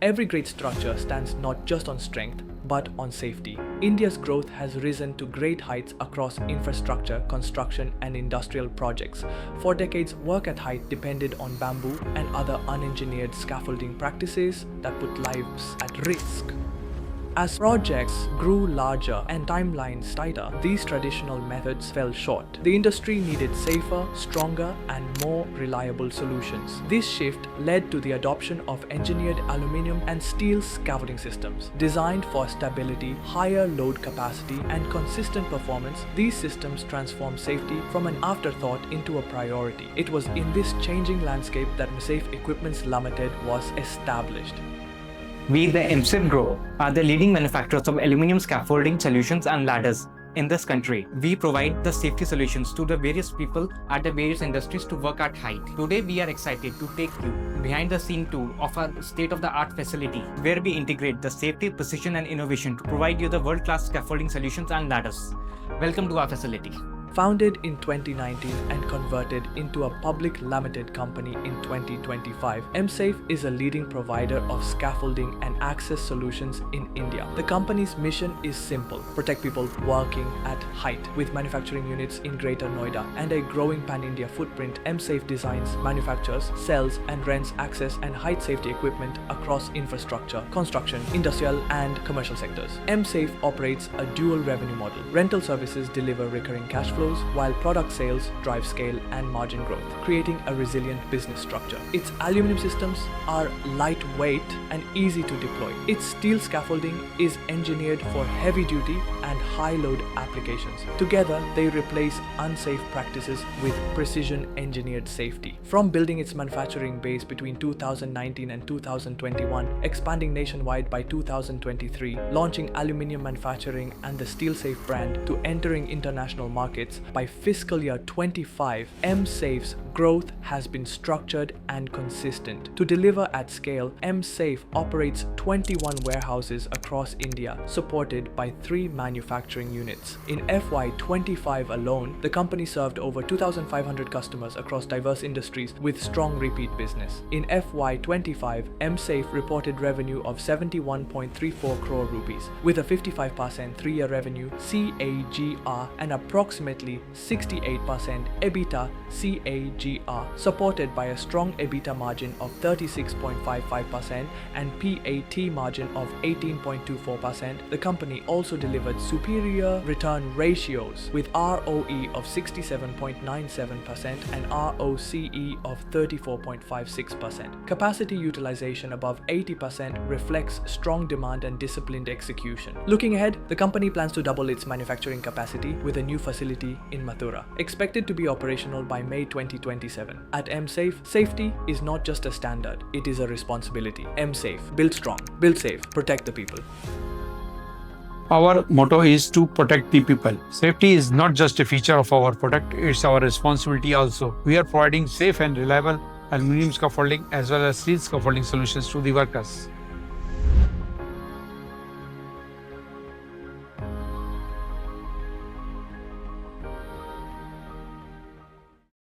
Every great structure stands not just on strength, but on safety. India's growth has risen to great heights across infrastructure, construction, and industrial projects. For decades, work at height depended on bamboo and other unengineered scaffolding practices that put lives at risk. As projects grew larger and timelines tighter, these traditional methods fell short. The industry needed safer, stronger, and more reliable solutions. This shift led to the adoption of engineered aluminum and steel scaffolding systems. Designed for stability, higher load capacity, and consistent performance, these systems transformed safety from an afterthought into a priority. It was in this changing landscape that Msafe Equipments Limited was established. We, the Msafe Group, are the leading manufacturers of aluminum scaffolding solutions and ladders in this country. We provide the safety solutions to the various people at the various industries to work at height. Today, we are excited to take you behind the scene tour of our state-of-the-art facility, where we integrate the safety, precision, and innovation to provide you the world-class scaffolding solutions and ladders. Welcome to our facility. Founded in 2019 and converted into a public limited company in 2025, Msafe is a leading provider of scaffolding and access solutions in India. The company's mission is simple: protect people working at height. With manufacturing units in Greater Noida and a growing pan-India footprint, Msafe designs, manufactures, sells, and rents access and height safety equipment across infrastructure, construction, industrial, and commercial sectors. Msafe operates a dual revenue model. Rental services deliver recurring cash flows, while product sales drive scale and margin growth, creating a resilient business structure. Its aluminum systems are lightweight and easy to deploy. Its steel scaffolding is engineered for heavy-duty and high-load applications. Together, they replace unsafe practices with precision-engineered safety. From building its manufacturing base between 2019 and 2021, expanding nationwide by 2023, launching aluminum manufacturing and the SteelSafe brand, to entering international markets, by fiscal year 25, Msafe's growth has been structured and consistent. To deliver at scale, Msafe operates 21 warehouses across India, supported by 3 manufacturing units. In FY25 alone, the company served over 2,500 customers across diverse industries with strong repeat business. In FY25, Msafe reported revenue of 71.34 crore rupees, with a 55% 3-year revenue CAGR and approximately 68% EBITDA CAGR, supported by a strong EBITDA margin of 36.55% and PAT margin of 18.24%. The company also delivered superior return ratios with ROE of 67.97% and ROCE of 34.56%. Capacity utilization above 80% reflects strong demand and disciplined execution. Looking ahead, the company plans to double its manufacturing capacity with a new facility in Mathura, expected to be operational by May 2027. At Msafe, safety is not just a standard, it is a responsibility. Msafe, build strong, build safe, protect the people. Our motto is to protect the people. Safety is not just a feature of our product, it's our responsibility also. We are providing safe and reliable aluminum scaffolding as well as steel scaffolding solutions to the workers.